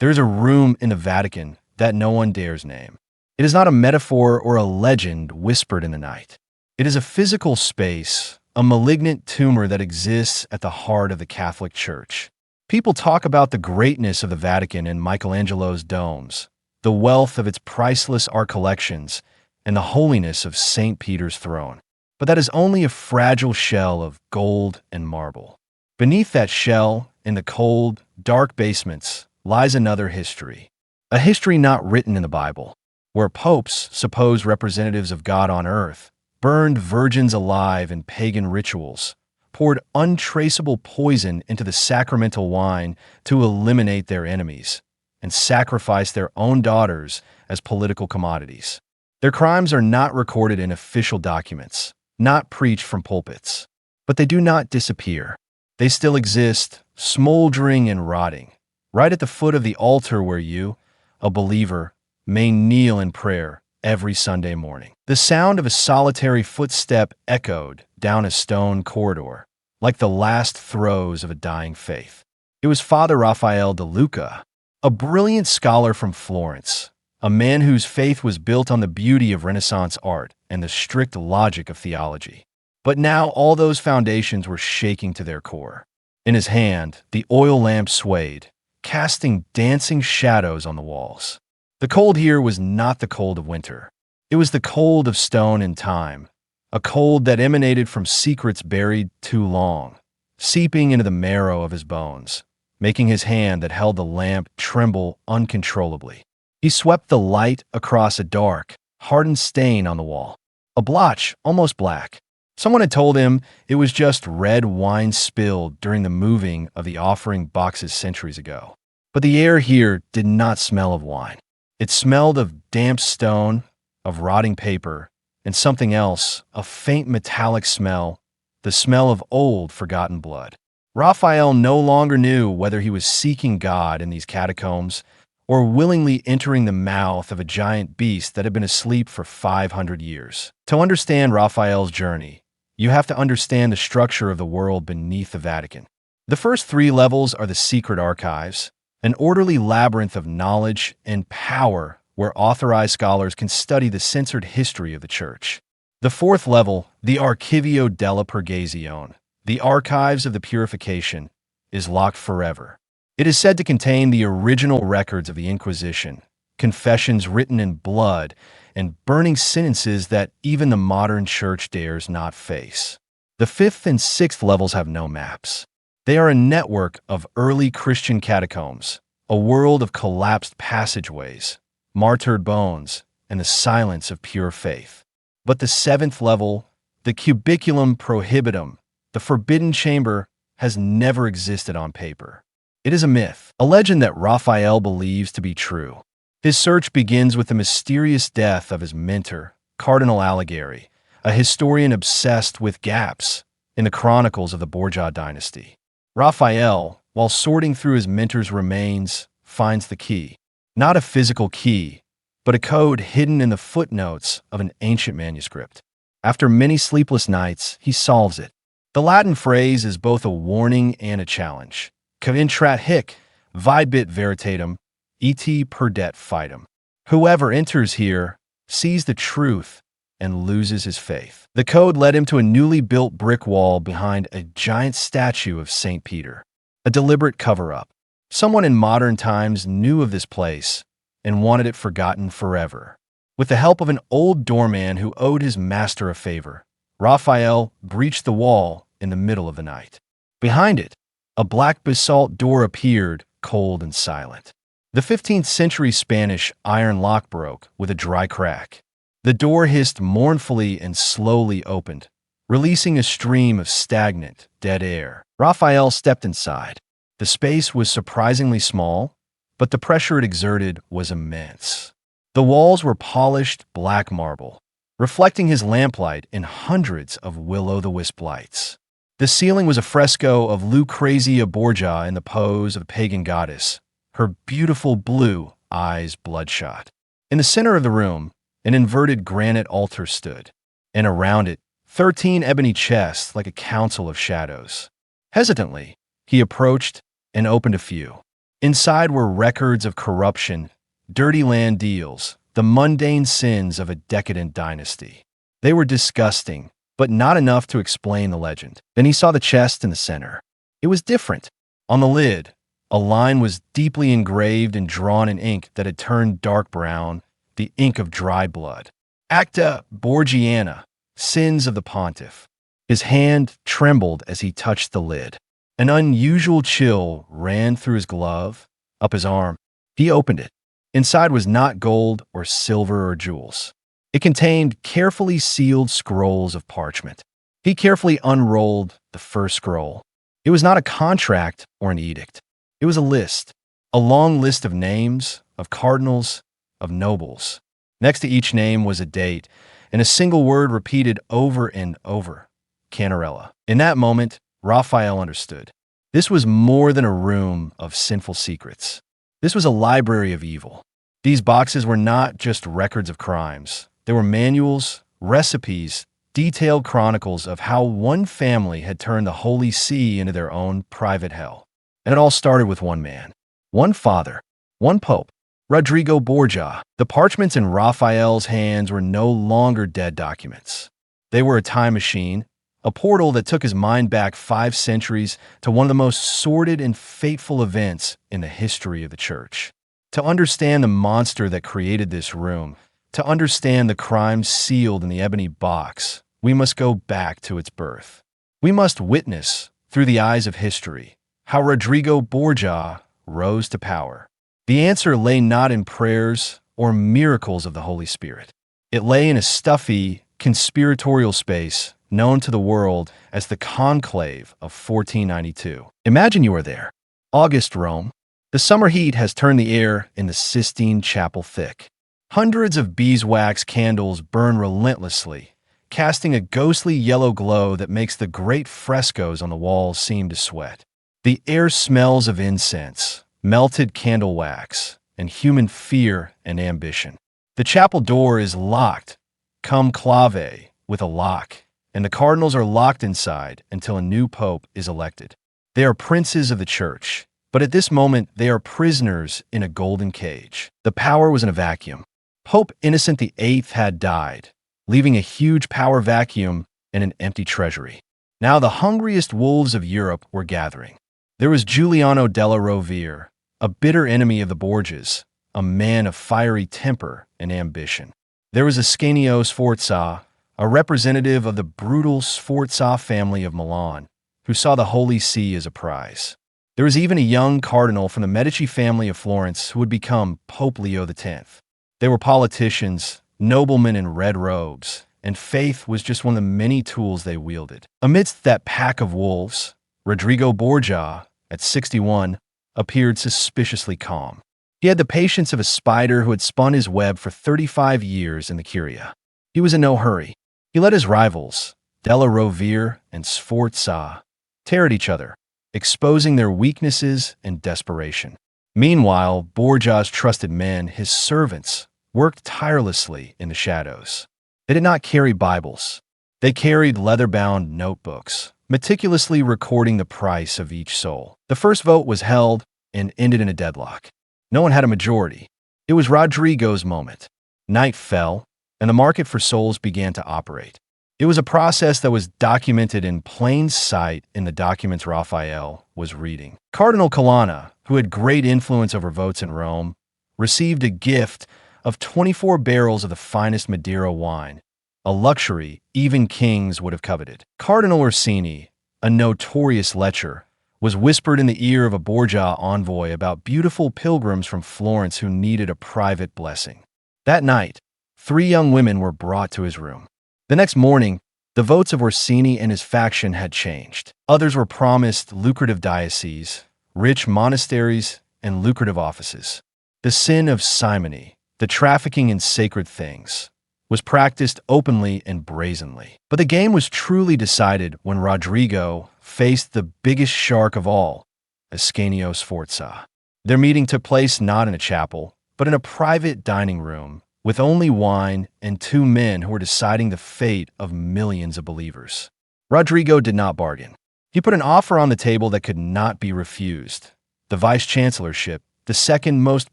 There is a room in the Vatican that no one dares name. It is not a metaphor or a legend whispered in the night. It is a physical space, a malignant tumor that exists at the heart of the Catholic Church. People talk about the greatness of the Vatican and Michelangelo's domes, the wealth of its priceless art collections, and the holiness of St. Peter's throne. But that is only a fragile shell of gold and marble. Beneath that shell, in the cold, dark basements, lies another history. A history not written in the Bible, where popes, supposed representatives of God on earth, burned virgins alive in pagan rituals, poured untraceable poison into the sacramental wine to eliminate their enemies, and sacrificed their own daughters as political commodities. Their crimes are not recorded in official documents, not preached from pulpits. But they do not disappear. They still exist, smoldering and rotting, right at the foot of the altar where you, a believer, may kneel in prayer every Sunday morning. The sound of a solitary footstep echoed down a stone corridor, like the last throes of a dying faith. It was Father Raphael de Luca, a brilliant scholar from Florence, a man whose faith was built on the beauty of Renaissance art and the strict logic of theology. But now all those foundations were shaking to their core. In his hand, the oil lamp swayed, casting dancing shadows on the walls. The cold here was not the cold of winter. It was the cold of stone and time, a cold that emanated from secrets buried too long, seeping into the marrow of his bones, making his hand that held the lamp tremble uncontrollably. He swept the light across a dark, hardened stain on the wall, a blotch almost black. Someone had told him it was just red wine spilled during the moving of the offering boxes centuries ago. But the air here did not smell of wine. It smelled of damp stone, of rotting paper, and something else, a faint metallic smell, the smell of old, forgotten blood. Raphael no longer knew whether he was seeking God in these catacombs or willingly entering the mouth of a giant beast that had been asleep for 500 years. To understand Raphael's journey, you have to understand the structure of the world beneath the Vatican. The first 3 levels are the secret archives, an orderly labyrinth of knowledge and power where authorized scholars can study the censored history of the Church. The 4th level, the Archivio della Purgazione, the archives of the purification, is locked forever. It is said to contain the original records of the Inquisition, confessions written in blood, and burning sentences that even the modern Church dares not face. The 5th and 6th levels have no maps. They are a network of early Christian catacombs, a world of collapsed passageways, martyred bones, and the silence of pure faith. But the 7th level, the cubiculum prohibitum, the forbidden chamber, has never existed on paper. It is a myth, a legend that Raphael believes to be true. His search begins with the mysterious death of his mentor, Cardinal Alighieri, a historian obsessed with gaps in the chronicles of the Borgia dynasty. Raphael, while sorting through his mentor's remains, finds the key. Not a physical key, but a code hidden in the footnotes of an ancient manuscript. After many sleepless nights, he solves it. The Latin phrase is both a warning and a challenge. Cointrat hic, videbit veritatem, et perdet fidem. Whoever enters here sees the truth and loses his faith. The code led him to a newly built brick wall behind a giant statue of St. Peter. A deliberate cover-up. Someone in modern times knew of this place and wanted it forgotten forever. With the help of an old doorman who owed his master a favor, Raphael breached the wall in the middle of the night. Behind it, a black basalt door appeared, cold and silent. The 15th century Spanish iron lock broke with a dry crack. The door hissed mournfully and slowly opened, releasing a stream of stagnant, dead air. Raphael stepped inside. The space was surprisingly small, but the pressure it exerted was immense. The walls were polished black marble, reflecting his lamplight in hundreds of will-o'-the-wisp lights. The ceiling was a fresco of Lucrezia Borgia in the pose of a pagan goddess, her beautiful blue eyes bloodshot. In the center of the room, an inverted granite altar stood, and around it, 13 ebony chests like a council of shadows. Hesitantly, he approached and opened a few. Inside were records of corruption, dirty land deals, the mundane sins of a decadent dynasty. They were disgusting, but not enough to explain the legend. Then he saw the chest in the center. It was different. On the lid, a line was deeply engraved and drawn in ink that had turned dark brown, the ink of dry blood. Acta Borgiana, Sins of the Pontiff. His hand trembled as he touched the lid. An unusual chill ran through his glove, up his arm. He opened it. Inside was not gold or silver or jewels. It contained carefully sealed scrolls of parchment. He carefully unrolled the first scroll. It was not a contract or an edict. It was a list, a long list of names, of cardinals, of nobles. Next to each name was a date, and a single word repeated over and over: Canterella. In that moment, Raphael understood. This was more than a room of sinful secrets. This was a library of evil. These boxes were not just records of crimes. They were manuals, recipes, detailed chronicles of how one family had turned the Holy See into their own private hell. And it all started with one man, one father, one pope, Rodrigo Borgia. The parchments in Raphael's hands were no longer dead documents. They were a time machine, a portal that took his mind back 5 centuries to one of the most sordid and fateful events in the history of the Church. To understand the monster that created this room, to understand the crimes sealed in the ebony box, we must go back to its birth. We must witness, through the eyes of history, how Rodrigo Borgia rose to power. The answer lay not in prayers or miracles of the Holy Spirit. It lay in a stuffy, conspiratorial space known to the world as the Conclave of 1492. Imagine you are there. August, Rome. The summer heat has turned the air in the Sistine Chapel thick. Hundreds of beeswax candles burn relentlessly, casting a ghostly yellow glow that makes the great frescoes on the walls seem to sweat. The air smells of incense, melted candle wax, and human fear and ambition. The chapel door is locked, cum clave, with a lock, and the cardinals are locked inside until a new pope is elected. They are princes of the Church, but at this moment they are prisoners in a golden cage. The power was in a vacuum. Pope Innocent VIII had died, leaving a huge power vacuum and an empty treasury. Now the hungriest wolves of Europe were gathering. There was Giuliano della Rovere, a bitter enemy of the Borgias, a man of fiery temper and ambition. There was Ascanio Sforza, a representative of the brutal Sforza family of Milan, who saw the Holy See as a prize. There was even a young cardinal from the Medici family of Florence who would become Pope Leo X. They were politicians, noblemen in red robes, and faith was just one of the many tools they wielded. Amidst that pack of wolves, Rodrigo Borgia, at 61, appeared suspiciously calm. He had the patience of a spider who had spun his web for 35 years in the Curia. He was in no hurry. He let his rivals, Della Rovere and Sforza, tear at each other, exposing their weaknesses and desperation. Meanwhile, Borgia's trusted men, his servants, worked tirelessly in the shadows. They did not carry Bibles. They carried leather-bound notebooks, meticulously recording the price of each soul. The first vote was held and ended in a deadlock. No one had a majority. It was Rodrigo's moment. Night fell, and the market for souls began to operate. It was a process that was documented in plain sight in the documents Raphael was reading. Cardinal Colonna, who had great influence over votes in Rome, received a gift of 24 barrels of the finest Madeira wine, a luxury even kings would have coveted. Cardinal Orsini, a notorious lecher, was whispered in the ear of a Borgia envoy about beautiful pilgrims from Florence who needed a private blessing. That night, 3 young women were brought to his room. The next morning, the votes of Orsini and his faction had changed. Others were promised lucrative dioceses, rich monasteries, and lucrative offices. The sin of simony, the trafficking in sacred things, was practiced openly and brazenly. But the game was truly decided when Rodrigo faced the biggest shark of all, Ascanio Sforza. Their meeting took place not in a chapel, but in a private dining room, with only wine and 2 men who were deciding the fate of millions of believers. Rodrigo did not bargain. He put an offer on the table that could not be refused. the vice-chancellorship, the second most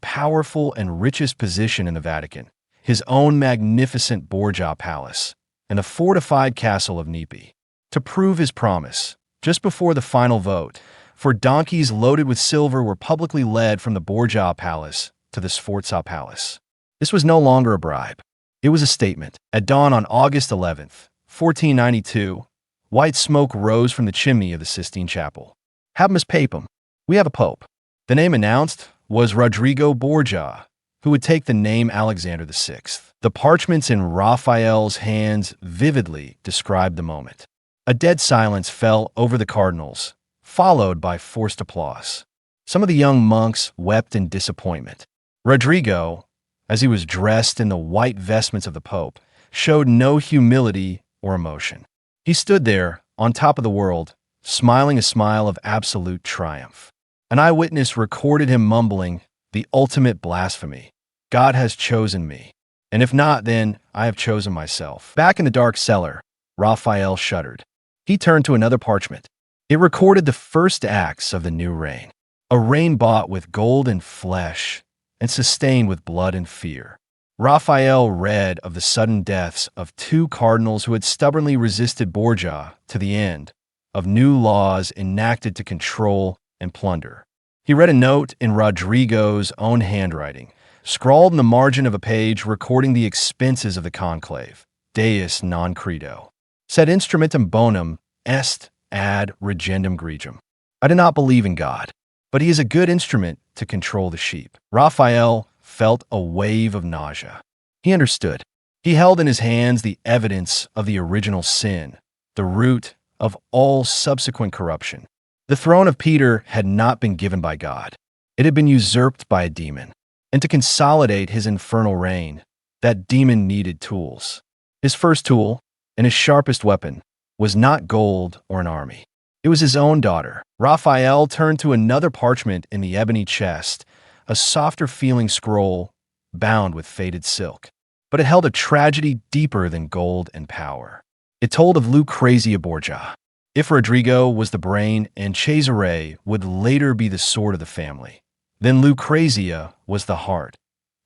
powerful and richest position in the Vatican, his own magnificent Borgia palace, and the fortified castle of Nepi. To prove his promise, just before the final vote, for donkeys loaded with silver were publicly led from the Borgia palace to the Sforza palace. This was no longer a bribe. It was a statement. At dawn on August 11th, 1492, white smoke rose from the chimney of the Sistine Chapel. Habemus Papam. We have a pope. The name announced was Rodrigo Borgia, who would take the name Alexander VI. The parchments in Raphael's hands vividly described the moment. A dead silence fell over the cardinals, followed by forced applause. Some of the young monks wept in disappointment. Rodrigo, as he was dressed in the white vestments of the Pope, showed no humility or emotion. He stood there, on top of the world, smiling a smile of absolute triumph. An eyewitness recorded him mumbling, "The ultimate blasphemy. God has chosen me. And if not, then I have chosen myself." Back in the dark cellar, Raphael shuddered. He turned to another parchment. It recorded the first acts of the new reign, a reign bought with gold and flesh and sustained with blood and fear. Raphael read of the sudden deaths of two cardinals who had stubbornly resisted Borgia to the end, of new laws enacted to control and plunder. He read a note in Rodrigo's own handwriting, scrawled in the margin of a page recording the expenses of the conclave, Deus non credo, sed instrumentum bonum est ad regendum gregum. I do not believe in God, but he is a good instrument to control the sheep. Raphael felt a wave of nausea. He understood. He held in his hands the evidence of the original sin, the root of all subsequent corruption. The throne of Peter had not been given by God. It had been usurped by a demon. And to consolidate his infernal reign, that demon needed tools. His first tool, and his sharpest weapon, was not gold or an army. It was his own daughter. Raphael turned to another parchment in the ebony chest, a softer-feeling scroll bound with faded silk. But it held a tragedy deeper than gold and power. It told of Lucrezia Borgia. If Rodrigo was the brain and Cesare would later be the sword of the family, then Lucrezia was the heart,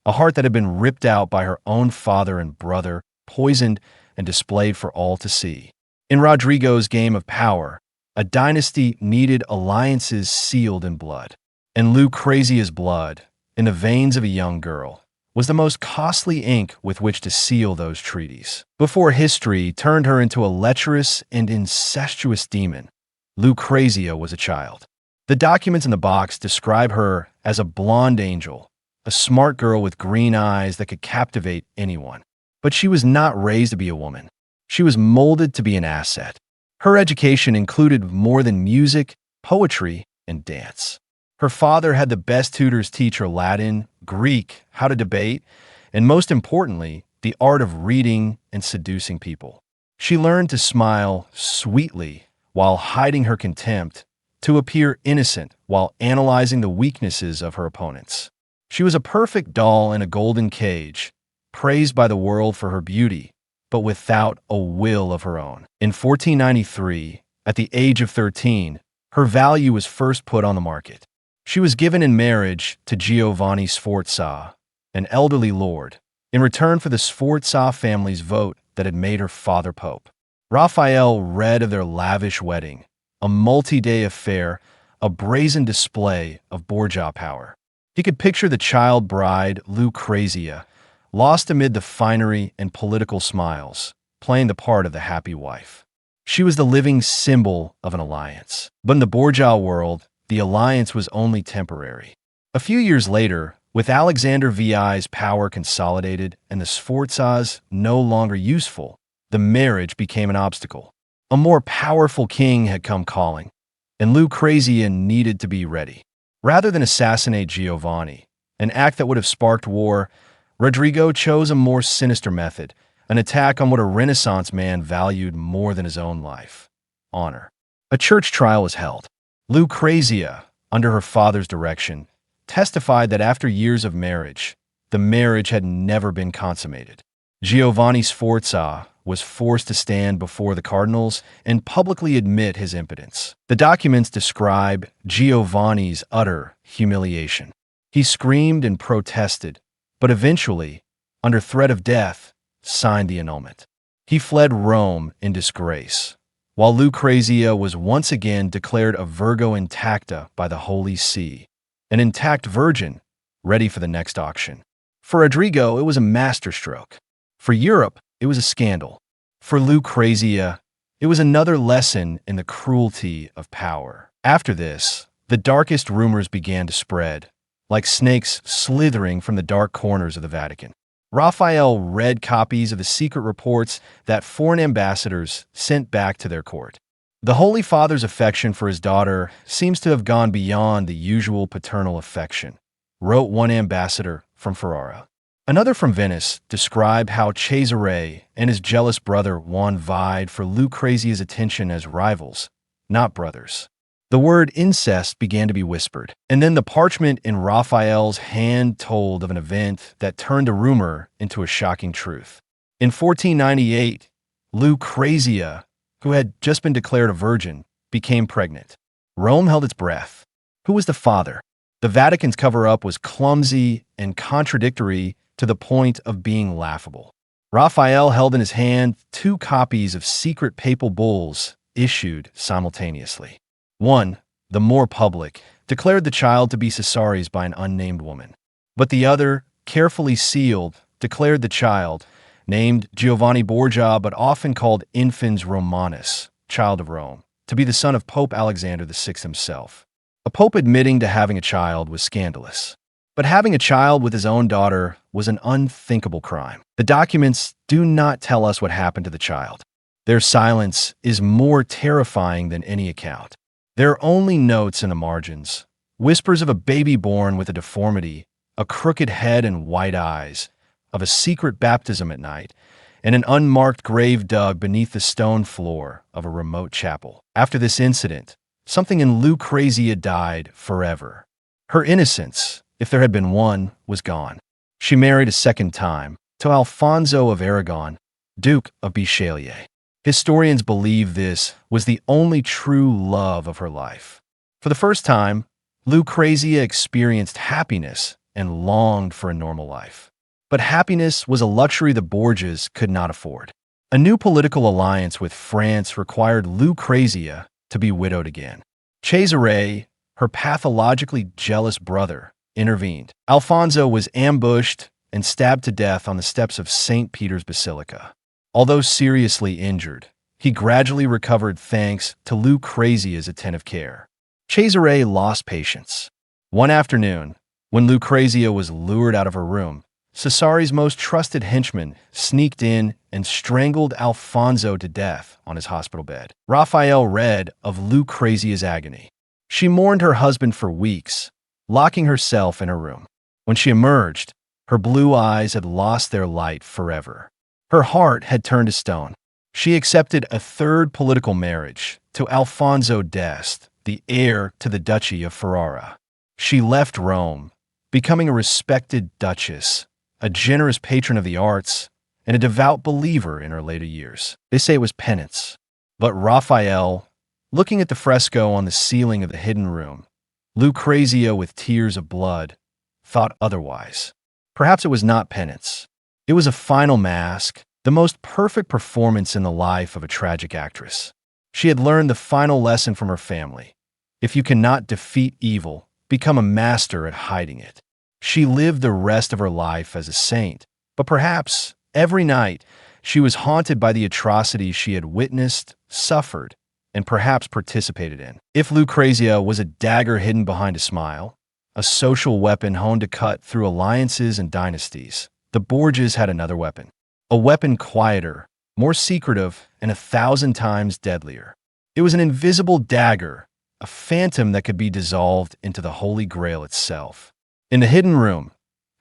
a heart that had been ripped out by her own father and brother, poisoned and displayed for all to see. In Rodrigo's game of power, a dynasty needed alliances sealed in blood. And Lucrezia's blood, in the veins of a young girl, was the most costly ink with which to seal those treaties. Before history turned her into a lecherous and incestuous demon, Lucrezia was a child. The documents in the box describe her as a blonde angel, a smart girl with green eyes that could captivate anyone. But she was not raised to be a woman. She was molded to be an asset. Her education included more than music, poetry, and dance. Her father had the best tutors teach her Latin, Greek, how to debate, and most importantly, the art of reading and seducing people. She learned to smile sweetly while hiding her contempt, to appear innocent while analyzing the weaknesses of her opponents. She was a perfect doll in a golden cage, praised by the world for her beauty, but without a will of her own. In 1493, at the age of 13, her value was first put on the market. She was given in marriage to Giovanni Sforza, an elderly lord, in return for the Sforza family's vote that had made her father pope. Raphael read of their lavish wedding, a multi-day affair, a brazen display of Borgia power. He could picture the child bride, Lucrezia, lost amid the finery and political smiles, playing the part of the happy wife. She was the living symbol of an alliance. But in the Borgia world, the alliance was only temporary. A few years later, with Alexander VI's power consolidated and the Sforzas no longer useful, the marriage became an obstacle. A more powerful king had come calling, and Lucrezia needed to be ready. Rather than assassinate Giovanni, an act that would have sparked war, Rodrigo chose a more sinister method, an attack on what a Renaissance man valued more than his own life: honor. A church trial was held. Lucrezia, under her father's direction, testified that after years of marriage, the marriage had never been consummated. Giovanni Sforza was forced to stand before the cardinals and publicly admit his impotence. The documents describe Giovanni's utter humiliation. He screamed and protested, but eventually, under threat of death, signed the annulment. He fled Rome in disgrace, while Lucrezia was once again declared a Virgo intacta by the Holy See, an intact virgin ready for the next auction. For Rodrigo, it was a masterstroke. For Europe, it was a scandal. For Lucrezia, it was another lesson in the cruelty of power. After this, the darkest rumors began to spread, like snakes slithering from the dark corners of the Vatican. Raphael read copies of the secret reports that foreign ambassadors sent back to their court. The Holy Father's affection for his daughter seems to have gone beyond the usual paternal affection, wrote one ambassador from Ferrara. Another from Venice described how Cesare and his jealous brother Juan vied for Lucrezia's attention as rivals, not brothers. The word incest began to be whispered, and then the parchment in Raphael's hand told of an event that turned a rumor into a shocking truth. In 1498, Lucrezia, who had just been declared a virgin, became pregnant. Rome held its breath. Who was the father? The Vatican's cover-up was clumsy and contradictory to the point of being laughable. Raphael held in his hand 2 copies of secret papal bulls issued simultaneously. One, the more public, declared the child to be Cesare's by an unnamed woman. But the other, carefully sealed, declared the child, named Giovanni Borgia but often called Infans Romanus, child of Rome, to be the son of Pope Alexander VI himself. A pope admitting to having a child was scandalous. But having a child with his own daughter was an unthinkable crime. The documents do not tell us what happened to the child. Their silence is more terrifying than any account. There are only notes in the margins, whispers of a baby born with a deformity, a crooked head and white eyes, of a secret baptism at night, and an unmarked grave dug beneath the stone floor of a remote chapel. After this incident, something in Lucrezia died forever. Her innocence, if there had been one, was gone. She married a second time, to Alfonso of Aragon, Duke of Bisceglie. Historians believe this was the only true love of her life. For the first time, Lucrezia experienced happiness and longed for a normal life. But happiness was a luxury the Borgias could not afford. A new political alliance with France required Lucrezia to be widowed again. Cesare, her pathologically jealous brother, intervened. Alfonso was ambushed and stabbed to death on the steps of St. Peter's Basilica. Although seriously injured, he gradually recovered thanks to Lucrezia's attentive care. Cesare lost patience. One afternoon, when Lucrezia was lured out of her room, Cesare's most trusted henchman sneaked in and strangled Alfonso to death on his hospital bed. Raphael read of Lucrezia's agony. She mourned her husband for weeks, locking herself in her room. When she emerged, her blue eyes had lost their light forever. Her heart had turned to stone. She accepted a third political marriage to Alfonso d'Este, the heir to the Duchy of Ferrara. She left Rome, becoming a respected duchess, a generous patron of the arts, and a devout believer in her later years. They say it was penance. But Raphael, looking at the fresco on the ceiling of the hidden room, Lucrezia with tears of blood, thought otherwise. Perhaps it was not penance. It was a final mask, the most perfect performance in the life of a tragic actress. She had learned the final lesson from her family. If you cannot defeat evil, become a master at hiding it. She lived the rest of her life as a saint, but perhaps every night she was haunted by the atrocities she had witnessed, suffered, and perhaps participated in. If Lucrezia was a dagger hidden behind a smile, a social weapon honed to cut through alliances and dynasties, the Borgias had another weapon. A weapon quieter, more secretive, and 1,000 times deadlier. It was an invisible dagger, a phantom that could be dissolved into the Holy Grail itself. In the hidden room,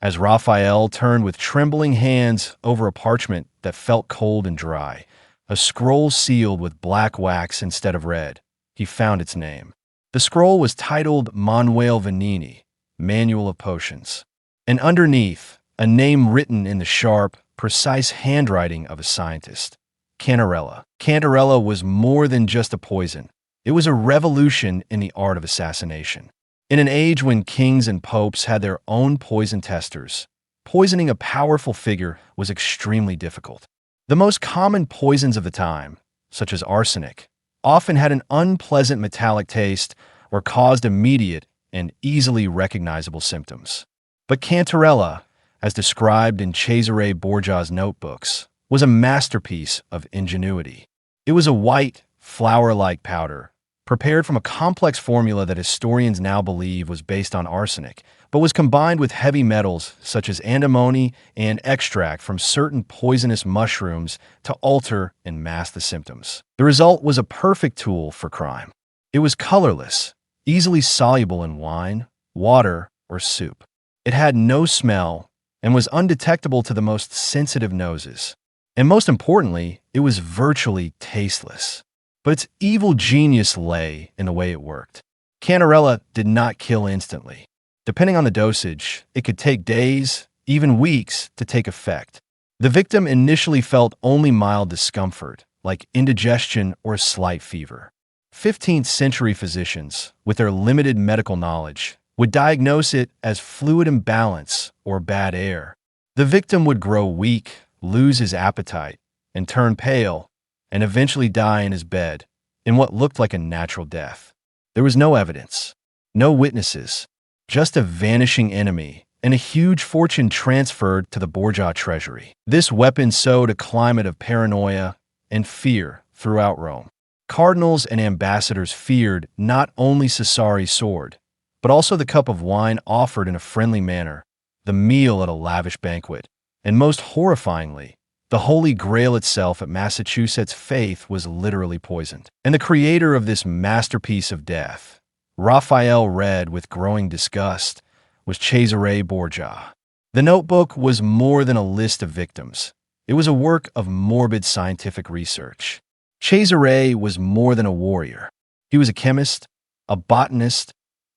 as Raphael turned with trembling hands over a parchment that felt cold and dry, a scroll sealed with black wax instead of red, he found its name. The scroll was titled Manuale Veneni, Manual of Potions, and underneath, a name written in the sharp, precise handwriting of a scientist, Canterella. Canterella was more than just a poison. It was a revolution in the art of assassination. In an age when kings and popes had their own poison testers, poisoning a powerful figure was extremely difficult. The most common poisons of the time, such as arsenic, often had an unpleasant metallic taste or caused immediate and easily recognizable symptoms. But Canterella, as described in Cesare Borgia's notebooks, was a masterpiece of ingenuity. It was a white, flour-like powder, prepared from a complex formula that historians now believe was based on arsenic, but was combined with heavy metals such as antimony and extract from certain poisonous mushrooms to alter and mask the symptoms. The result was a perfect tool for crime. It was colorless, easily soluble in wine, water, or soup. It had no smell and was undetectable to the most sensitive noses. And most importantly, it was virtually tasteless. But its evil genius lay in the way it worked. Canterella did not kill instantly. Depending on the dosage, it could take days, even weeks, to take effect. The victim initially felt only mild discomfort, like indigestion or slight fever. 15th century physicians, with their limited medical knowledge, would diagnose it as fluid imbalance or bad air. The victim would grow weak, lose his appetite, and turn pale, and eventually die in his bed, in what looked like a natural death. There was no evidence, no witnesses, just a vanishing enemy and a huge fortune transferred to the Borgia treasury. This weapon sowed a climate of paranoia and fear throughout Rome. Cardinals and ambassadors feared not only Cesare's sword, but also the cup of wine offered in a friendly manner, the meal at a lavish banquet, and most horrifyingly, the Holy Grail itself at Massachusetts' faith was literally poisoned. And the creator of this masterpiece of death, Raphael read with growing disgust, was Cesare Borgia. The notebook was more than a list of victims. It was a work of morbid scientific research. Cesare was more than a warrior. He was a chemist, a botanist,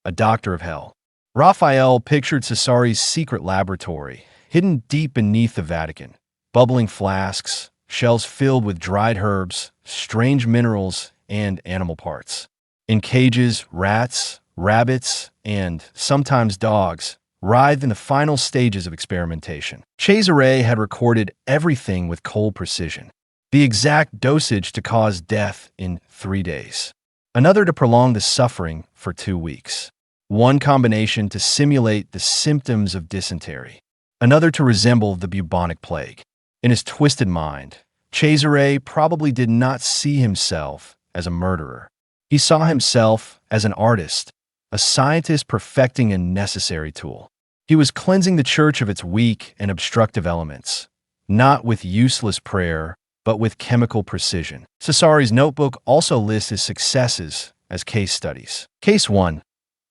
a doctor of hell. Raphael pictured Cesare's secret laboratory, hidden deep beneath the Vatican. Bubbling flasks, shells filled with dried herbs, strange minerals, and animal parts. In cages, rats, rabbits, and sometimes dogs writhed in the final stages of experimentation. Cesare had recorded everything with cold precision. The exact dosage to cause death in 3 days. Another to prolong the suffering for 2 weeks. One combination to simulate the symptoms of dysentery. Another to resemble the bubonic plague. In his twisted mind, Cesare probably did not see himself as a murderer. He saw himself as an artist, a scientist perfecting a necessary tool. He was cleansing the church of its weak and obstructive elements, not with useless prayer, but with chemical precision. Cesare's notebook also lists his successes as case studies. Case 1.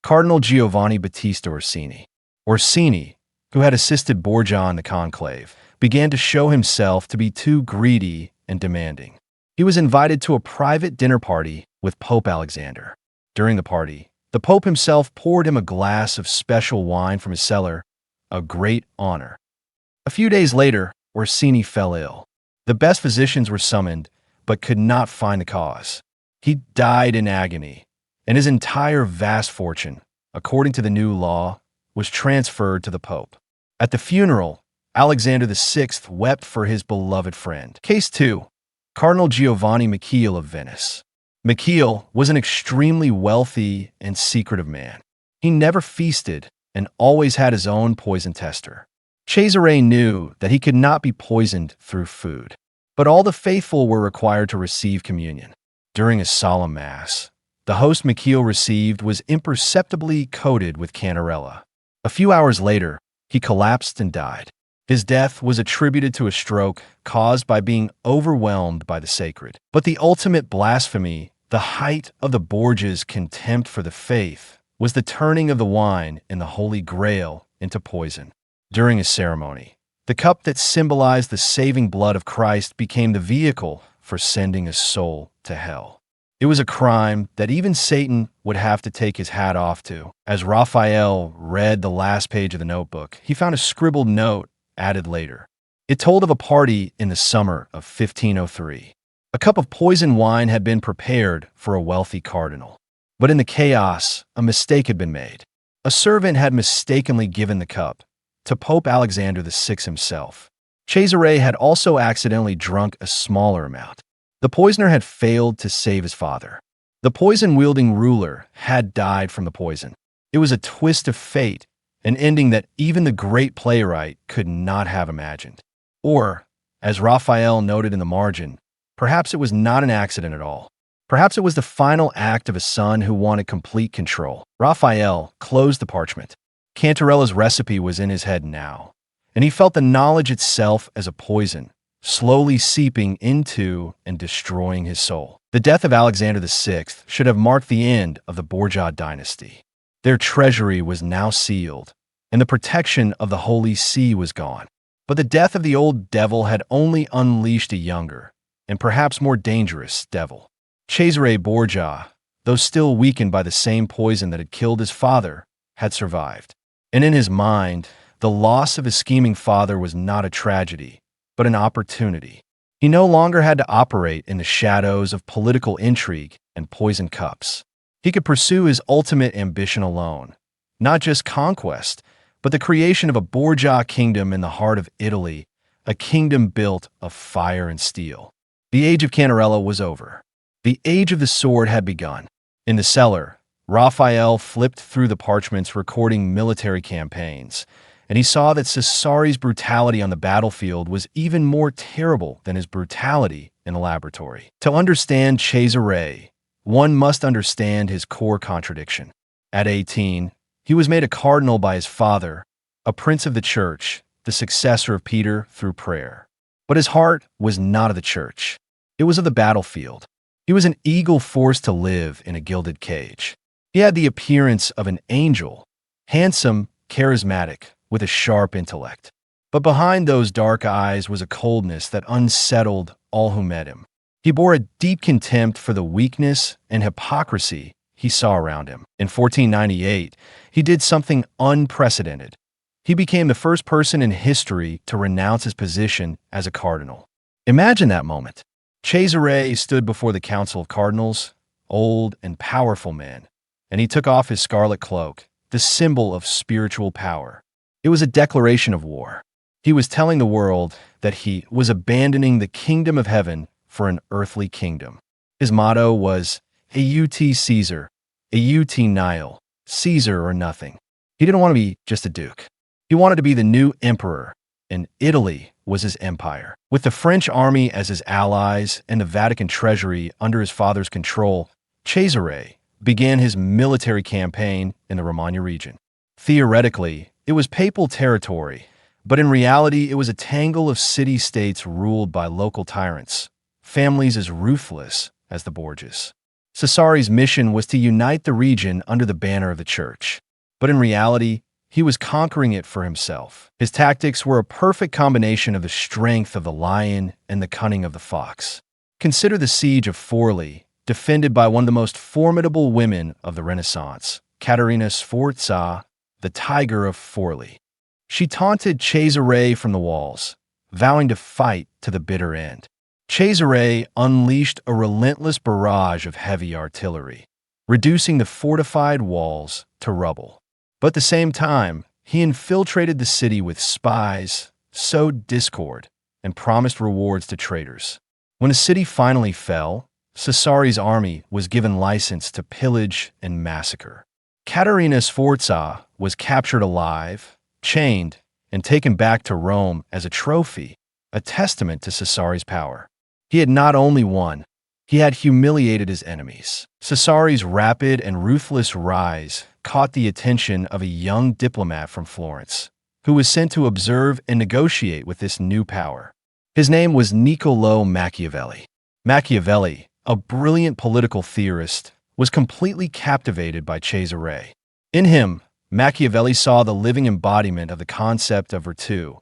Cardinal Giovanni Battista Orsini. Orsini, who had assisted Borgia in the conclave, began to show himself to be too greedy and demanding. He was invited to a private dinner party with Pope Alexander. During the party, the Pope himself poured him a glass of special wine from his cellar, a great honor. A few days later, Orsini fell ill. The best physicians were summoned, but could not find the cause. He died in agony, and his entire vast fortune, according to the new law, was transferred to the Pope. At the funeral, Alexander VI wept for his beloved friend. Case 2. Cardinal Giovanni Michiel of Venice. Michiel was an extremely wealthy and secretive man. He never feasted and always had his own poison tester. Cesare knew that he could not be poisoned through food, but all the faithful were required to receive communion. During a solemn mass, the host Michiel received was imperceptibly coated with Canterella. A few hours later, he collapsed and died. His death was attributed to a stroke caused by being overwhelmed by the sacred. But the ultimate blasphemy, the height of the Borgia's contempt for the faith, was the turning of the wine in the Holy Grail into poison. During a ceremony, the cup that symbolized the saving blood of Christ became the vehicle for sending a soul to hell. It was a crime that even Satan would have to take his hat off to. As Raphael read the last page of the notebook, he found a scribbled note added later. It told of a party in the summer of 1503. A cup of poisoned wine had been prepared for a wealthy cardinal. But in the chaos, a mistake had been made. A servant had mistakenly given the cup to Pope Alexander VI himself. Cesare had also accidentally drunk a smaller amount. The poisoner had failed to save his father. The poison-wielding ruler had died from the poison. It was a twist of fate, an ending that even the great playwright could not have imagined. Or, as Raphael noted in the margin, perhaps it was not an accident at all. Perhaps it was the final act of a son who wanted complete control. Raphael closed the parchment. Canterella's recipe was in his head now, and he felt the knowledge itself as a poison, slowly seeping into and destroying his soul. The death of Alexander VI should have marked the end of the Borgia dynasty. Their treasury was now sealed, and the protection of the Holy See was gone. But the death of the old devil had only unleashed a younger, and perhaps more dangerous, devil. Cesare Borgia, though still weakened by the same poison that had killed his father, had survived. And in his mind, the loss of his scheming father was not a tragedy, but an opportunity. He no longer had to operate in the shadows of political intrigue and poisoned cups. He could pursue his ultimate ambition alone, not just conquest, but the creation of a Borgia kingdom in the heart of Italy, a kingdom built of fire and steel. The age of Canterella was over. The age of the sword had begun. In the cellar, Raphael flipped through the parchments recording military campaigns, and he saw that Cesare's brutality on the battlefield was even more terrible than his brutality in the laboratory. To understand Cesare, one must understand his core contradiction. At 18, he was made a cardinal by his father, a prince of the church, the successor of Peter through prayer. But his heart was not of the church. It was of the battlefield. He was an eagle forced to live in a gilded cage. He had the appearance of an angel, handsome, charismatic, with a sharp intellect. But behind those dark eyes was a coldness that unsettled all who met him. He bore a deep contempt for the weakness and hypocrisy he saw around him. In 1498, he did something unprecedented. He became the first person in history to renounce his position as a cardinal. Imagine that moment. Cesare stood before the Council of Cardinals, old and powerful man, and he took off his scarlet cloak, the symbol of spiritual power. It was a declaration of war. He was telling the world that he was abandoning the kingdom of heaven for an earthly kingdom. His motto was, Aut Caesar, Aut nihil, Caesar or nothing. He didn't want to be just a duke. He wanted to be the new emperor, and Italy was his empire. With the French army as his allies and the Vatican treasury under his father's control, Cesare began his military campaign in the Romagna region. Theoretically, it was papal territory, but in reality it was a tangle of city-states ruled by local tyrants, families as ruthless as the Borgias. Cesare's mission was to unite the region under the banner of the church, but in reality, he was conquering it for himself. His tactics were a perfect combination of the strength of the lion and the cunning of the fox. Consider the siege of Forli, defended by one of the most formidable women of the Renaissance, Caterina Sforza, the Tiger of Forli. She taunted Cesare from the walls, vowing to fight to the bitter end. Cesare unleashed a relentless barrage of heavy artillery, reducing the fortified walls to rubble. But at the same time, he infiltrated the city with spies, sowed discord, and promised rewards to traitors. When the city finally fell, Cesare's army was given license to pillage and massacre. Caterina Sforza was captured alive, chained, and taken back to Rome as a trophy, a testament to Cesare's power. He had not only won, he had humiliated his enemies. Cesare's rapid and ruthless rise caught the attention of a young diplomat from Florence, who was sent to observe and negotiate with this new power. His name was Niccolò Machiavelli. Machiavelli, a brilliant political theorist, was completely captivated by Cesare. In him, Machiavelli saw the living embodiment of the concept of virtù,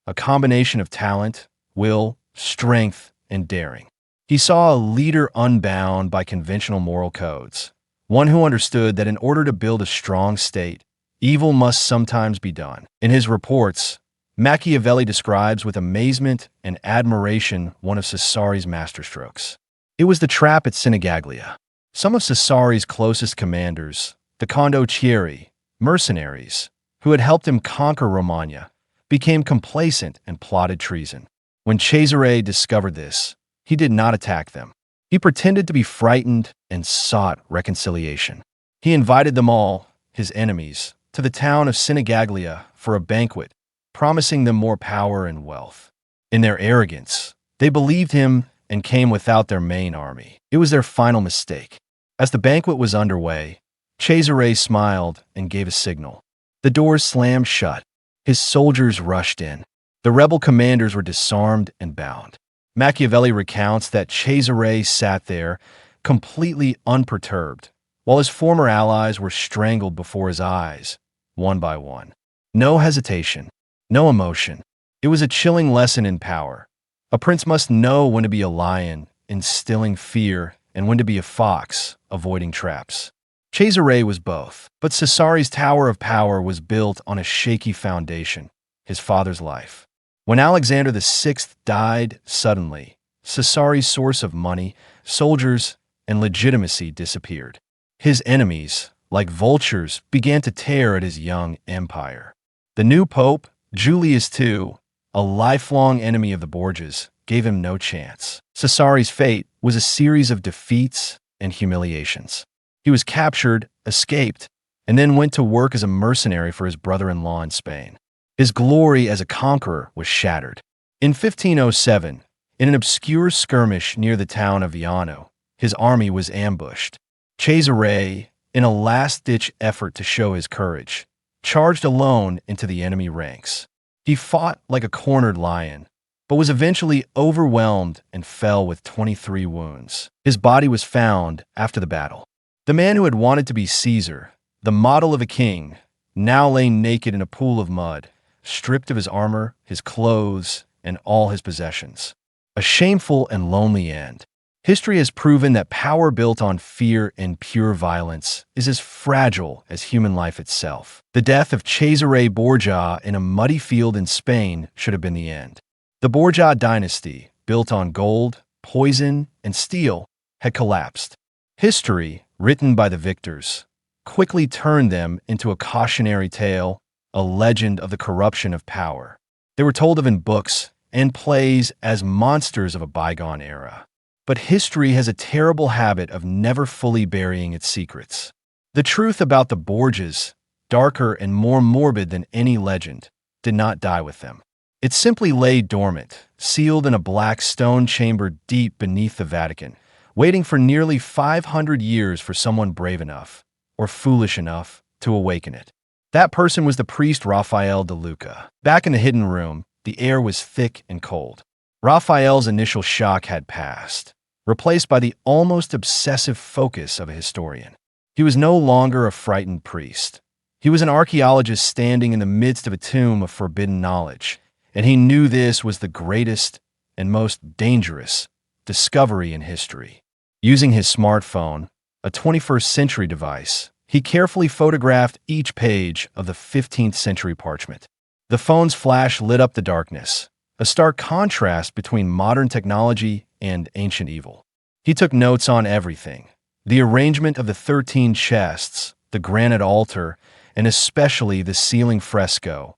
a combination of talent, will, strength, and daring. He saw a leader unbound by conventional moral codes, one who understood that in order to build a strong state, evil must sometimes be done. In his reports, Machiavelli describes with amazement and admiration one of Cesare's masterstrokes. It was the trap at Sinigaglia. Some of Cesare's closest commanders, the condottieri, mercenaries, who had helped him conquer Romagna, became complacent and plotted treason. When Cesare discovered this, he did not attack them. He pretended to be frightened and sought reconciliation. He invited them all, his enemies, to the town of Sinigaglia for a banquet, promising them more power and wealth. In their arrogance, they believed him and came without their main army. It was their final mistake. As the banquet was underway, Cesare smiled and gave a signal. The doors slammed shut. His soldiers rushed in. The rebel commanders were disarmed and bound. Machiavelli recounts that Cesare sat there, completely unperturbed, while his former allies were strangled before his eyes, one by one. No hesitation, no emotion. It was a chilling lesson in power. A prince must know when to be a lion, instilling fear, and when to be a fox, avoiding traps. Cesare was both, but Cesare's tower of power was built on a shaky foundation, his father's life. When Alexander VI died suddenly, Cesare's source of money, soldiers, and legitimacy disappeared. His enemies, like vultures, began to tear at his young empire. The new pope, Julius II, a lifelong enemy of the Borgias, gave him no chance. Cesare's fate was a series of defeats and humiliations. He was captured, escaped, and then went to work as a mercenary for his brother-in-law in Spain. His glory as a conqueror was shattered. In 1507, in an obscure skirmish near the town of Viano, his army was ambushed. Cesare, in a last-ditch effort to show his courage, charged alone into the enemy ranks. He fought like a cornered lion, but was eventually overwhelmed and fell with 23 wounds. His body was found after the battle. The man who had wanted to be Caesar, the model of a king, now lay naked in a pool of mud, stripped of his armor, his clothes, and all his possessions. A shameful and lonely end. History has proven that power built on fear and pure violence is as fragile as human life itself. The death of Cesare Borgia in a muddy field in Spain should have been the end. The Borgia dynasty, built on gold, poison, and steel, had collapsed. History, written by the victors, quickly turned them into a cautionary tale, a legend of the corruption of power. They were told of in books and plays as monsters of a bygone era. But history has a terrible habit of never fully burying its secrets. The truth about the Borgias, darker and more morbid than any legend, did not die with them. It simply lay dormant, sealed in a black stone chamber deep beneath the Vatican, waiting for nearly 500 years for someone brave enough, or foolish enough, to awaken it. That person was the priest Raphael de Luca. Back in the hidden room, the air was thick and cold. Raphael's initial shock had passed, replaced by the almost obsessive focus of a historian. He was no longer a frightened priest. He was an archaeologist standing in the midst of a tomb of forbidden knowledge, and he knew this was the greatest and most dangerous discovery in history. Using his smartphone, a 21st century device, he carefully photographed each page of the 15th century parchment. The phone's flash lit up the darkness, a stark contrast between modern technology and ancient evil. He took notes on everything: the arrangement of the 13 chests, the granite altar, and especially the ceiling fresco,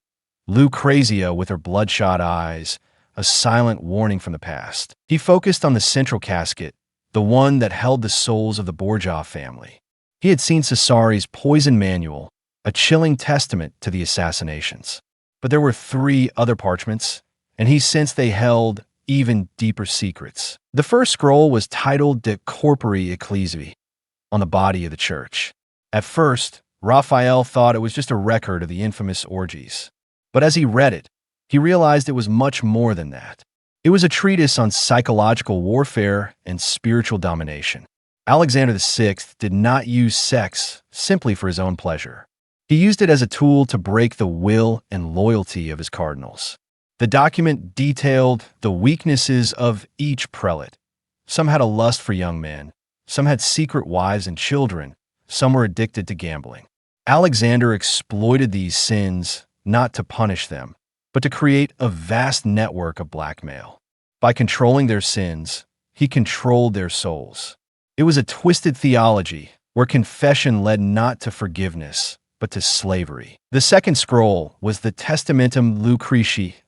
Lucrezia with her bloodshot eyes, a silent warning from the past. He focused on the central casket, the one that held the souls of the Borgia family. He had seen Cesare's poison manual, a chilling testament to the assassinations. But there were 3 other parchments, and he sensed they held even deeper secrets. The first scroll was titled De Corpore Ecclesiae, on the body of the church. At first, Raphael thought it was just a record of the infamous orgies. But as he read it, he realized it was much more than that. It was a treatise on psychological warfare and spiritual domination. Alexander VI did not use sex simply for his own pleasure. He used it as a tool to break the will and loyalty of his cardinals. The document detailed the weaknesses of each prelate. Some had a lust for young men, some had secret wives and children, some were addicted to gambling. Alexander exploited these sins not to punish them, but to create a vast network of blackmail. By controlling their sins, he controlled their souls. It was a twisted theology where confession led not to forgiveness, but to slavery. The second scroll was the Testamentum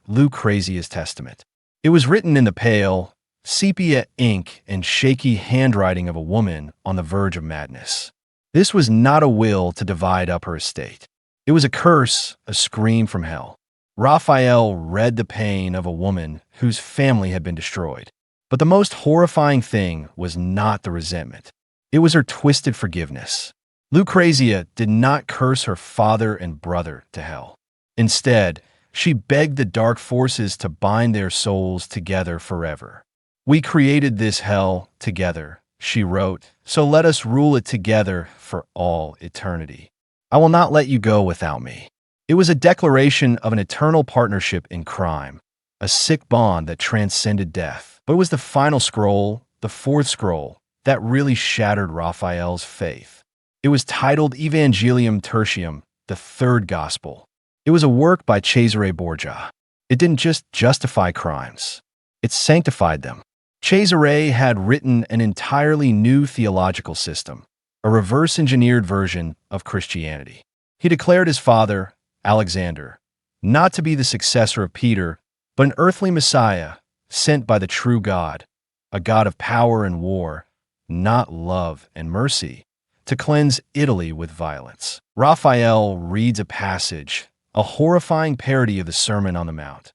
Lucrezia's testament. It was written in the pale, sepia ink and shaky handwriting of a woman on the verge of madness. This was not a will to divide up her estate. It was a curse, a scream from hell. Raphael read the pain of a woman whose family had been destroyed. But the most horrifying thing was not the resentment. It was her twisted forgiveness. Lucrezia did not curse her father and brother to hell. Instead, she begged the dark forces to bind their souls together forever. "We created this hell together," she wrote, "so let us rule it together for all eternity. I will not let you go without me." It was a declaration of an eternal partnership in crime, a sick bond that transcended death. But it was the final scroll, the fourth scroll, that really shattered Raphael's faith. It was titled Evangelium Tertium, the third gospel. It was a work by Cesare Borgia. It didn't just justify crimes, it sanctified them. Cesare had written an entirely new theological system, a reverse-engineered version of Christianity. He declared his father, Alexander, not to be the successor of Peter, but an earthly Messiah sent by the true God, a God of power and war, not love and mercy, to cleanse Italy with violence. Raphael reads a passage, a horrifying parody of the Sermon on the Mount.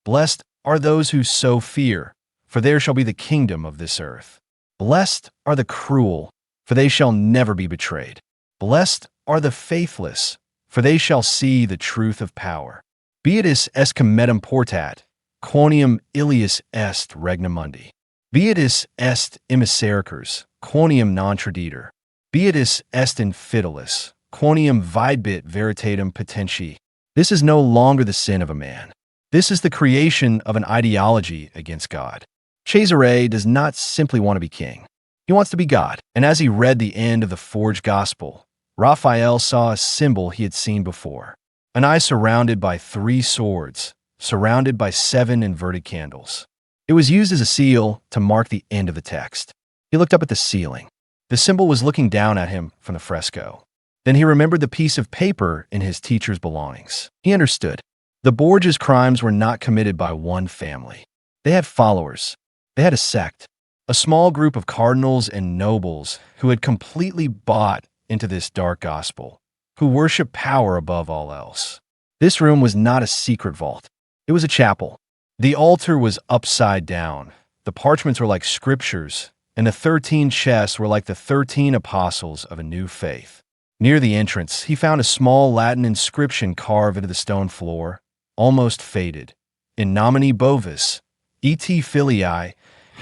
"Blessed are those who sow fear, for there shall be the kingdom of this earth. Blessed are the cruel, for they shall never be betrayed. Blessed are the faithless, for they shall see the truth of power. Beatus est cometum portat, quoniam ilius est regna mundi. Beatus est immisericordias, quoniam non traditor. Beatus est infidelis, quoniam videbit veritatem potenti." This is no longer the sin of a man. This is the creation of an ideology against God. Cesare does not simply want to be king. He wants to be God. And as he read the end of the forged gospel, Raphael saw a symbol he had seen before. An eye surrounded by 3 swords, surrounded by 7 inverted candles. It was used as a seal to mark the end of the text. He looked up at the ceiling. The symbol was looking down at him from the fresco. Then he remembered the piece of paper in his teacher's belongings. He understood. The Borgia's crimes were not committed by one family. They had followers. They had a sect, a small group of cardinals and nobles who had completely bought into this dark gospel, who worshiped power above all else. This room was not a secret vault. It was a chapel. The altar was upside down. The parchments were like scriptures, and the 13 chests were like the 13 apostles of a new faith. Near the entrance, he found a small Latin inscription carved into the stone floor, almost faded. In nomine bovis, et filii,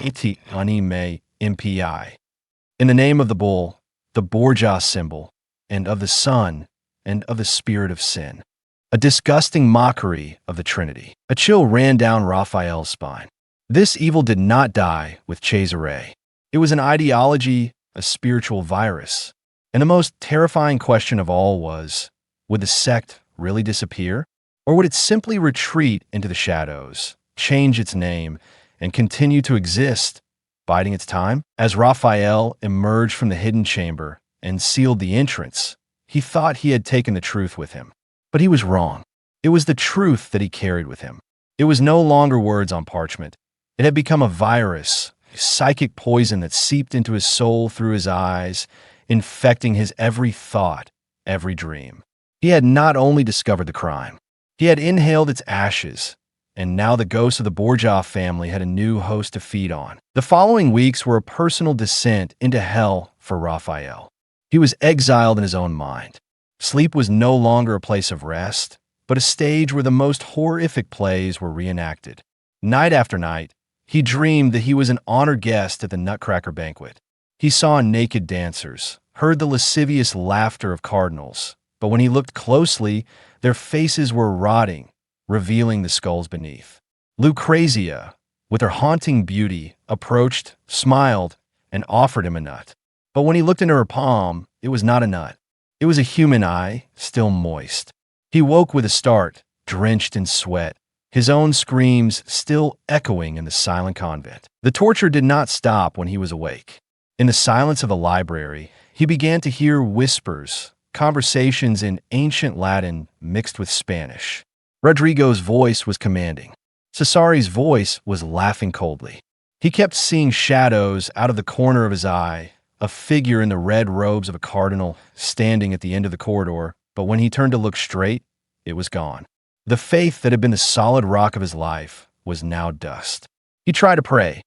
et anime impi. In the name of the bull, the Borgia symbol, and of the Son, and of the Spirit of sin. A disgusting mockery of the Trinity. A chill ran down Raphael's spine. This evil did not die with Cesare. It was an ideology, a spiritual virus. And the most terrifying question of all was, would the sect really disappear? Or would it simply retreat into the shadows, change its name, and continue to exist, biding its time? As Raphael emerged from the hidden chamber and sealed the entrance, he thought he had taken the truth with him. But he was wrong. It was the truth that he carried with him. It was no longer words on parchment. It had become a virus, a psychic poison that seeped into his soul through his eyes, infecting his every thought, every dream. He had not only discovered the crime, he had inhaled its ashes, and now the ghosts of the Borgia family had a new host to feed on. The following weeks were a personal descent into hell for Raphael. He was exiled in his own mind. Sleep was no longer a place of rest, but a stage where the most horrific plays were reenacted. Night after night, he dreamed that he was an honored guest at the Nutcracker banquet. He saw naked dancers, heard the lascivious laughter of cardinals, but when he looked closely, their faces were rotting, revealing the skulls beneath. Lucrezia, with her haunting beauty, approached, smiled, and offered him a nut. But when he looked into her palm, it was not a nut. It was a human eye, still moist. He woke with a start, drenched in sweat, his own screams still echoing in the silent convent. The torture did not stop when he was awake. In the silence of the library, he began to hear whispers, conversations in ancient Latin mixed with Spanish. Rodrigo's voice was commanding. Cesare's voice was laughing coldly. He kept seeing shadows out of the corner of his eye, a figure in the red robes of a cardinal standing at the end of the corridor, but when he turned to look straight, it was gone. The faith that had been the solid rock of his life was now dust. He tried to pray,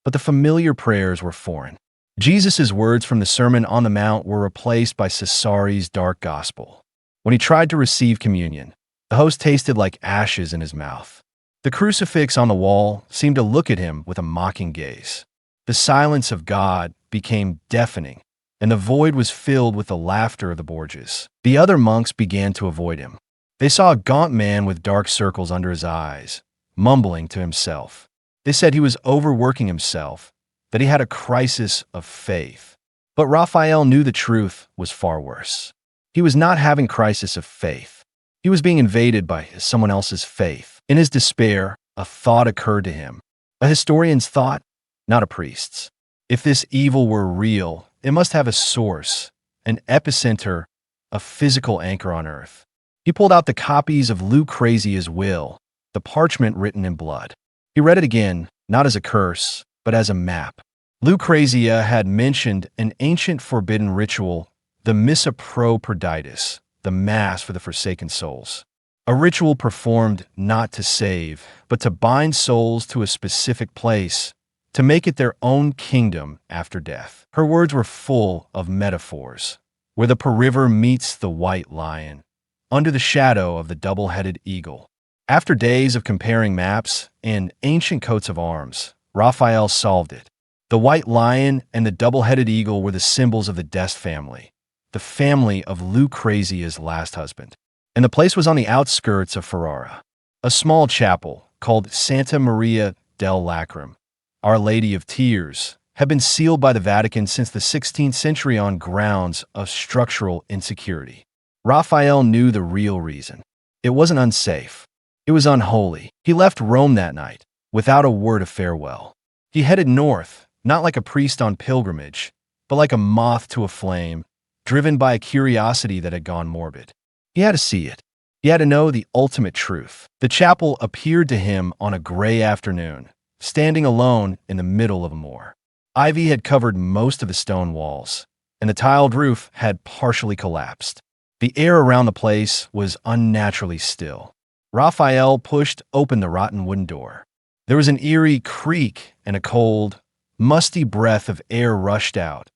but the familiar prayers were foreign. Jesus' words from the Sermon on the Mount were replaced by Cesare's dark gospel. When he tried to receive communion, the host tasted like ashes in his mouth. The crucifix on the wall seemed to look at him with a mocking gaze. The silence of God became deafening, and the void was filled with the laughter of the Borgias. The other monks began to avoid him. They saw a gaunt man with dark circles under his eyes, mumbling to himself. They said he was overworking himself, that he had a crisis of faith. But Raphael knew the truth was far worse. He was not having crisis of faith. He was being invaded by someone else's faith. In his despair, a thought occurred to him. A historian's thought, not a priest's. If this evil were real, it must have a source, an epicenter, a physical anchor on earth. He pulled out the copies of Lucrezia's will, the parchment written in blood. He read it again, not as a curse, but as a map. Lucrezia had mentioned an ancient forbidden ritual, the Missa pro perditis, the Mass for the forsaken souls. A ritual performed not to save, but to bind souls to a specific place, to make it their own kingdom after death. Her words were full of metaphors, where the river meets the white lion, under the shadow of the double-headed eagle. After days of comparing maps and ancient coats of arms, Raphael solved it. The white lion and the double-headed eagle were the symbols of the Dest family, the family of Lucrezia's last husband. And the place was on the outskirts of Ferrara. A small chapel called Santa Maria del Lacrim, Our Lady of Tears, had been sealed by the Vatican since the 16th century on grounds of structural insecurity. Raphael knew the real reason. It wasn't unsafe. It was unholy. He left Rome that night, without a word of farewell. He headed north, not like a priest on pilgrimage, but like a moth to a flame, driven by a curiosity that had gone morbid. He had to see it. He had to know the ultimate truth. The chapel appeared to him on a gray afternoon, standing alone in the middle of a moor. Ivy had covered most of the stone walls, and the tiled roof had partially collapsed. The air around the place was unnaturally still. Raphael pushed open the rotten wooden door. There was an eerie creak, and a cold, musty breath of air rushed out,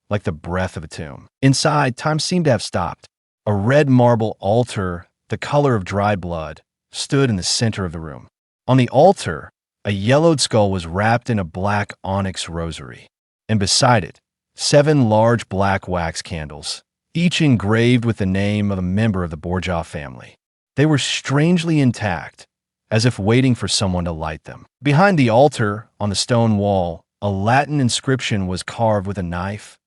like the breath of a tomb. Inside, time seemed to have stopped. A red marble altar, the color of dried blood, stood in the center of the room. On the altar, a yellowed skull was wrapped in a black onyx rosary, and beside it, 7 large black wax candles, each engraved with the name of a member of the Borgia family. They were strangely intact, as if waiting for someone to light them. Behind the altar, on the stone wall, a Latin inscription was carved with a knife,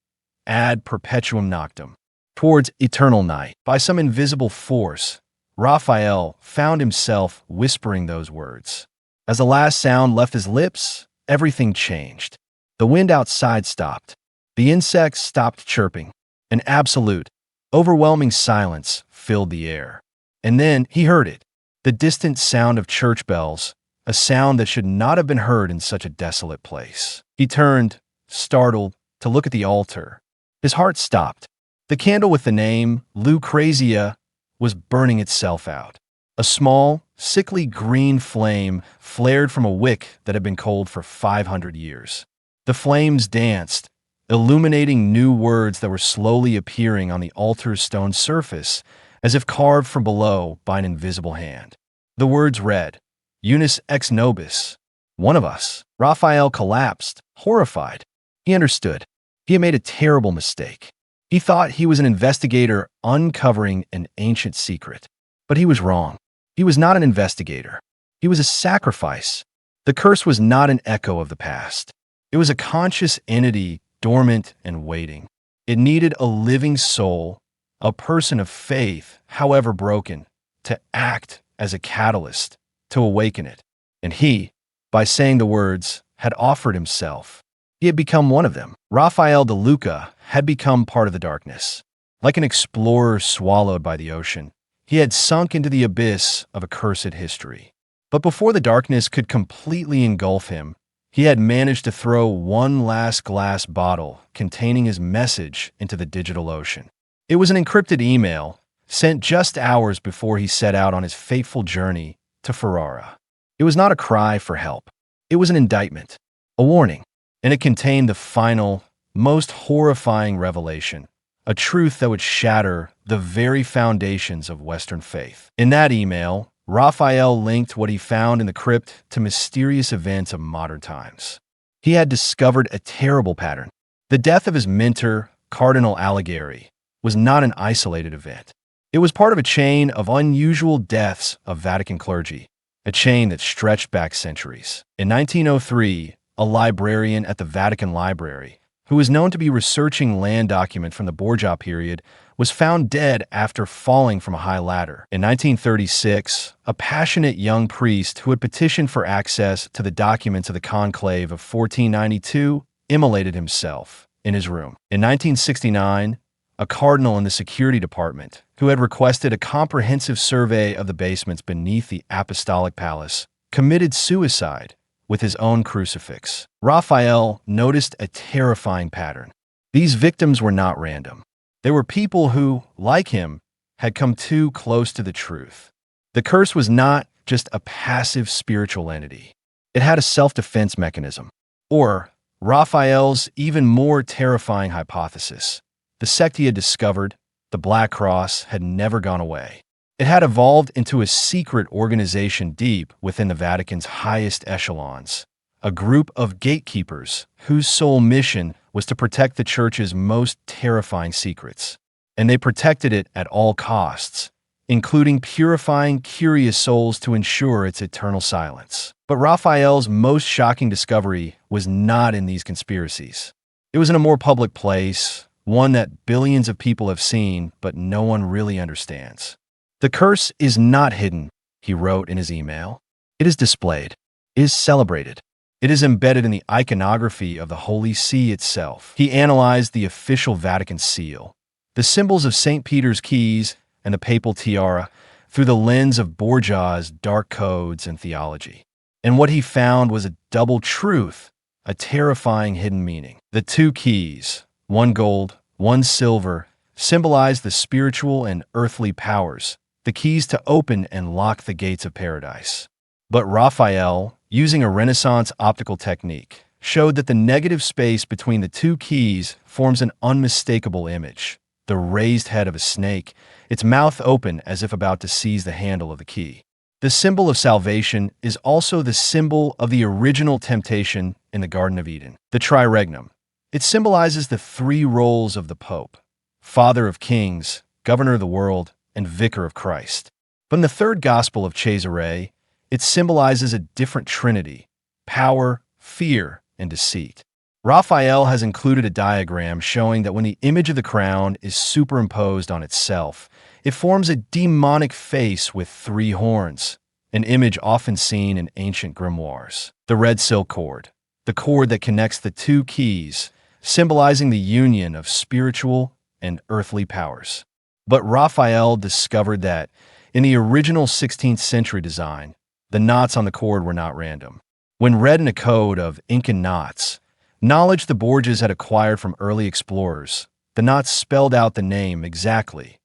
ad perpetuum noctem, towards eternal night. By some invisible force, Raphael found himself whispering those words. As the last sound left his lips, everything changed. The wind outside stopped. The insects stopped chirping. An absolute, overwhelming silence filled the air. And then he heard it, the distant sound of church bells, a sound that should not have been heard in such a desolate place. He turned, startled, to look at the altar. His heart stopped. The candle with the name Lucrezia was burning itself out. A small, sickly green flame flared from a wick that had been cold for 500 years. The flames danced, illuminating new words that were slowly appearing on the altar's stone surface, as if carved from below by an invisible hand. The words read, Unus ex nobis, one of us. Raphael collapsed, horrified. He understood. He had made a terrible mistake. He thought he was an investigator uncovering an ancient secret. But he was wrong. He was not an investigator. He was a sacrifice. The curse was not an echo of the past. It was a conscious entity, dormant and waiting. It needed a living soul, a person of faith, however broken, to act as a catalyst, to awaken it. And he, by saying the words, had offered himself. He had become one of them. Raphael de Luca had become part of the darkness. Like an explorer swallowed by the ocean, he had sunk into the abyss of accursed history. But before the darkness could completely engulf him, he had managed to throw one last glass bottle containing his message into the digital ocean. It was an encrypted email sent just hours before he set out on his fateful journey to Ferrara. It was not a cry for help. It was an indictment, a warning, and it contained the final, most horrifying revelation, a truth that would shatter the very foundations of Western faith. In that email, Raphael linked what he found in the crypt to mysterious events of modern times. He had discovered a terrible pattern. The death of his mentor, Cardinal Alighieri, was not an isolated event. It was part of a chain of unusual deaths of Vatican clergy, a chain that stretched back centuries. In 1903, a librarian at the Vatican Library, who was known to be researching land documents from the Borgia period, was found dead after falling from a high ladder. In 1936, a passionate young priest who had petitioned for access to the documents of the conclave of 1492 immolated himself in his room. In 1969, a cardinal in the security department, who had requested a comprehensive survey of the basements beneath the apostolic palace, committed suicide with his own crucifix. Raphael noticed a terrifying pattern. These victims were not random. They were people who, like him, had come too close to the truth. The curse was not just a passive spiritual entity. It had a self-defense mechanism. Or, Raphael's even more terrifying hypothesis, the sect he had discovered, the Black Cross, had never gone away. It had evolved into a secret organization deep within the Vatican's highest echelons, a group of gatekeepers whose sole mission was to protect the Church's most terrifying secrets. And they protected it at all costs, including purifying curious souls to ensure its eternal silence. But Raphael's most shocking discovery was not in these conspiracies. It was in a more public place, one that billions of people have seen, but no one really understands. The curse is not hidden, he wrote in his email. It is displayed, it is celebrated. It is embedded in the iconography of the Holy See itself. He analyzed the official Vatican seal, the symbols of St. Peter's keys and the papal tiara, through the lens of Borgia's dark codes and theology. And what he found was a double truth, a terrifying hidden meaning. The two keys, one gold, one silver, symbolize the spiritual and earthly powers, the keys to open and lock the gates of paradise. But Raphael, using a Renaissance optical technique, showed that the negative space between the two keys forms an unmistakable image, the raised head of a snake, its mouth open as if about to seize the handle of the key. The symbol of salvation is also the symbol of the original temptation in the Garden of Eden, the triregnum. It symbolizes the three roles of the Pope: Father of Kings, Governor of the world, and Vicar of Christ. But in the third Gospel of Cesare, it symbolizes a different trinity: power, fear, and deceit. Raphael has included a diagram showing that when the image of the crown is superimposed on itself, it forms a demonic face with three horns, an image often seen in ancient grimoires. The red silk cord, the cord that connects the two keys, symbolizing the union of spiritual and earthly powers. But Raphael discovered that, in the original 16th century design, the knots on the cord were not random. When read in a code of Incan knots, knowledge the Borgias had acquired from early explorers, the knots spelled out the name exactly: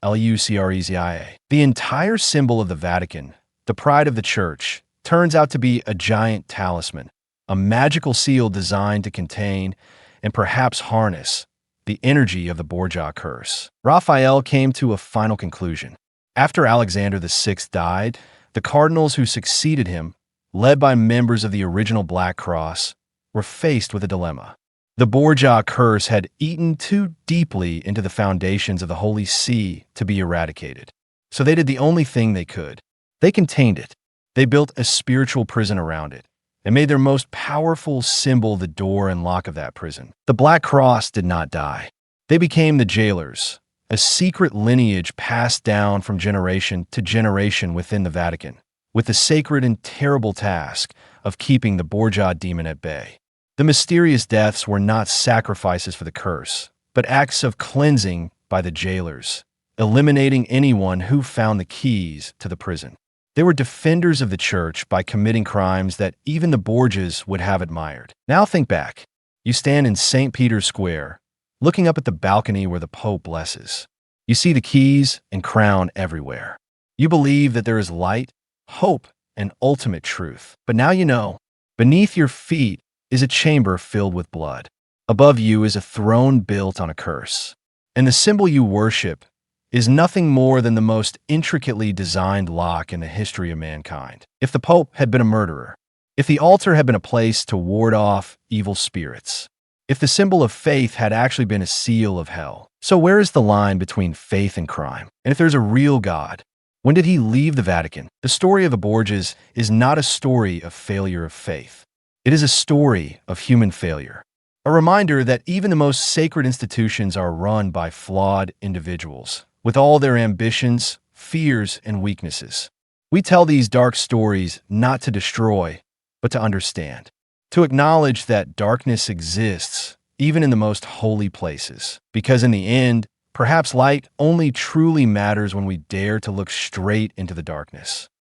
Lucrezia. The entire symbol of the Vatican, the pride of the Church, turns out to be a giant talisman, a magical seal designed to contain, and perhaps harness, the energy of the Borgia curse. Raphael came to a final conclusion. After Alexander VI died, the cardinals who succeeded him, led by members of the original Black Cross, were faced with a dilemma. The Borgia curse had eaten too deeply into the foundations of the Holy See to be eradicated. So they did the only thing they could. They contained it. They built a spiritual prison around it, and made their most powerful symbol the door and lock of that prison. The Black Cross did not die. They became the jailers, a secret lineage passed down from generation to generation within the Vatican, with the sacred and terrible task of keeping the Borgia demon at bay. The mysterious deaths were not sacrifices for the curse, but acts of cleansing by the jailers, eliminating anyone who found the keys to the prison. They were defenders of the church by committing crimes that even the Borgias would have admired. Now think back. You stand in St. Peter's Square, looking up at the balcony where the Pope blesses. You see the keys and crown everywhere. You believe that there is light, hope, and ultimate truth. But now you know, beneath your feet is a chamber filled with blood. Above you is a throne built on a curse. And the symbol you worship is nothing more than the most intricately designed lock in the history of mankind. If the Pope had been a murderer, if the altar had been a place to ward off evil spirits, if the symbol of faith had actually been a seal of hell, so where is the line between faith and crime? And if there's a real God, when did he leave the Vatican? The story of the Borgias is not a story of failure of faith. It is a story of human failure. A reminder that even the most sacred institutions are run by flawed individuals, with all their ambitions, fears, and weaknesses. We tell these dark stories not to destroy, but to understand. To acknowledge that darkness exists, even in the most holy places. Because in the end, perhaps light only truly matters when we dare to look straight into the darkness.